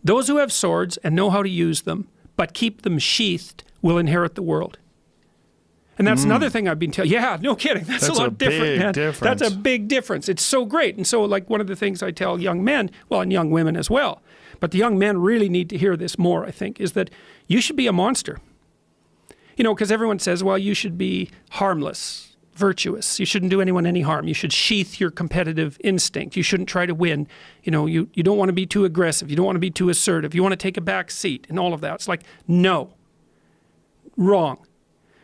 Those who have swords and know how to use them, but keep them sheathed, will inherit the world. And that's another thing I've been telling. Yeah, no kidding. That's a lot different, man. Difference. That's a big difference. It's so great. And so, like, one of the things I tell young men, well, and young women as well, but the young men really need to hear this more, I think, is that you should be a monster. You know, because everyone says, well, you should be harmless, virtuous. You shouldn't do anyone any harm. You should sheath your competitive instinct. You shouldn't try to win. You know, you don't want to be too aggressive. You don't want to be too assertive. You want to take a back seat and all of that. It's like, no, wrong.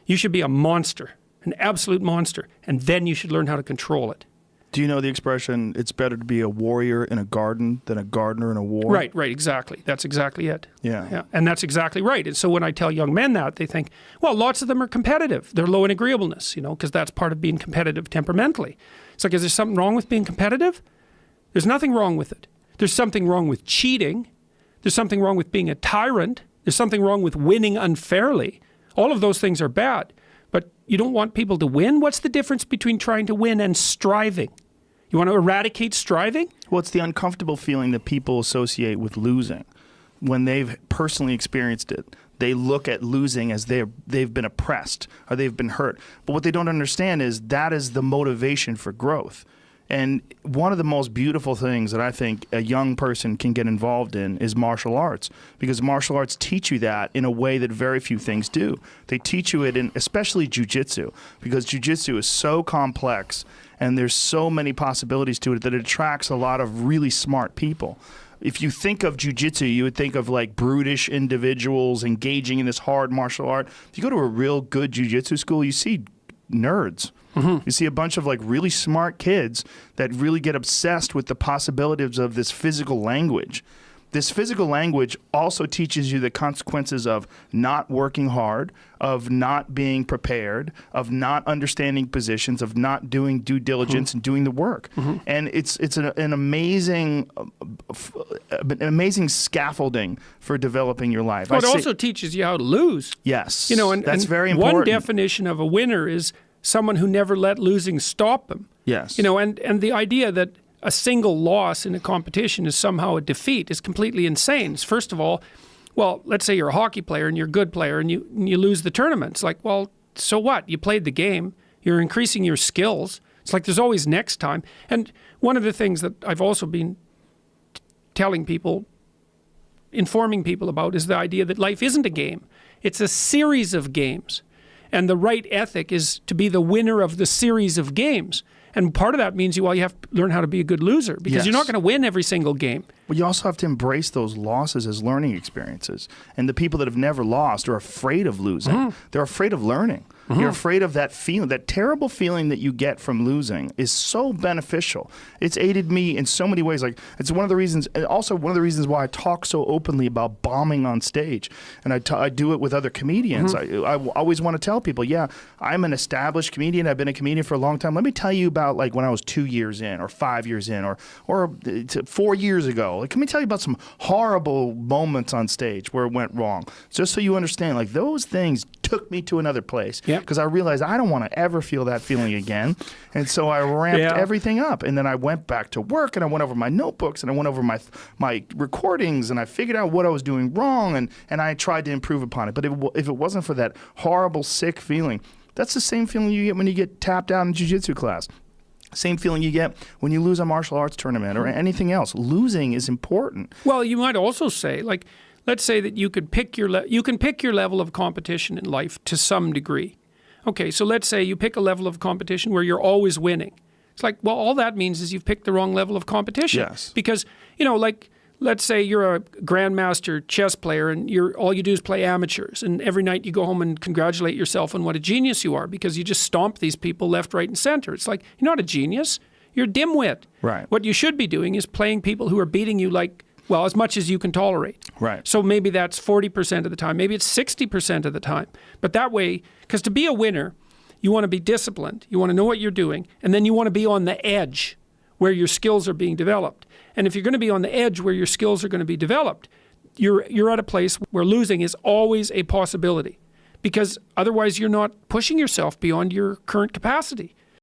You should be a monster, an absolute monster, and then you should learn how to control it. Do you know the expression, it's better to be a warrior in a garden than a gardener in a war? Right, exactly. That's exactly it. Yeah. And that's exactly right. And so when I tell young men that, they think, well, lots of them are competitive. They're low in agreeableness, you know, because that's part of being competitive temperamentally. It's like, is there something wrong with being competitive? There's nothing wrong with it. There's something wrong with cheating. There's something wrong with being a tyrant. There's something wrong with winning unfairly. All of those things are bad, but you don't want people to win? What's the difference between trying to win and striving? You want to eradicate striving? Well, it's the uncomfortable feeling that people associate with losing. When they've personally experienced it, they look at losing as they've been oppressed or they've been hurt. But what they don't understand is that is the motivation for growth. And one of the most beautiful things that I think a young person can get involved in is martial arts, because martial arts teach you that in a way that very few things do. They teach you it in especially jiu-jitsu, because jiu-jitsu is so complex and there's so many possibilities to it that it attracts a lot of really smart people. If you think of jiu-jitsu, you would think of like brutish individuals engaging in this hard martial art. If you go to a real good jiu-jitsu school, you see nerds. You see a bunch of like really smart kids that really get obsessed with the possibilities of this physical language. This physical language also teaches you the consequences of not working hard, of not being prepared, of not understanding positions, of not doing due diligence and doing the work. And it's an amazing scaffolding for developing your life. Well, it also teaches you how to lose. Yes, you know, and that's very important. One definition of a winner is someone who never let losing stop them. Yes. You know, and the idea that a single loss in a competition is somehow a defeat is completely insane. First of all, well, let's say you're a hockey player and you're a good player and you lose the tournament. It's like, well, so what? You played the game. You're increasing your skills. It's like there's always next time. And one of the things that I've also been telling people, informing people about, is the idea that life isn't a game. It's a series of games. And the right ethic is to be the winner of the series of games. And part of that means you have to learn how to be a good loser, because you're not going to win every single game. Well, you also have to embrace those losses as learning experiences. And the people that have never lost are afraid of losing. They're afraid of learning. You're afraid of that feeling, that terrible feeling that you get from losing is so beneficial. It's aided me in so many ways. Like, it's one of the reasons, and also one of the reasons why I talk so openly about bombing on stage. And I do it with other comedians. I always want to tell people, yeah, I'm an established comedian. I've been a comedian for a long time. Let me tell you about like when I was 2 years in or 5 years in or 4 years ago. Like, let me tell you about some horrible moments on stage where it went wrong. Just so you understand, like, those things took me to another place. Because I realized I don't want to ever feel that feeling again. And so I ramped everything up. And then I went back to work and I went over my notebooks and I went over my recordings and I figured out what I was doing wrong and I tried to improve upon it. But if it wasn't for that horrible, sick feeling, that's the same feeling you get when you get tapped out in jiu-jitsu class. Same feeling you get when you lose a martial arts tournament or anything else. Losing is important. Well, you might also say, like, let's say that you could pick your you can pick your level of competition in life to some degree. Okay, so let's say you pick a level of competition where you're always winning. It's like, well, all that means is you've picked the wrong level of competition. Yes. Because, you know, like, let's say you're a grandmaster chess player and all you do is play amateurs, and every night you go home and congratulate yourself on what a genius you are because you just stomp these people left, right, and center. It's like, you're not a genius. You're a dimwit. Right. What you should be doing is playing people who are beating you like, well, as much as you can tolerate. Right. So maybe that's 40% of the time. Maybe it's 60% of the time. But that way, because to be a winner, you want to be disciplined. You want to know what you're doing. And then you want to be on the edge where your skills are being developed. And if you're going to be on the edge where your skills are going to be developed, you're at a place where losing is always a possibility. Because otherwise you're not pushing yourself beyond your current capacity.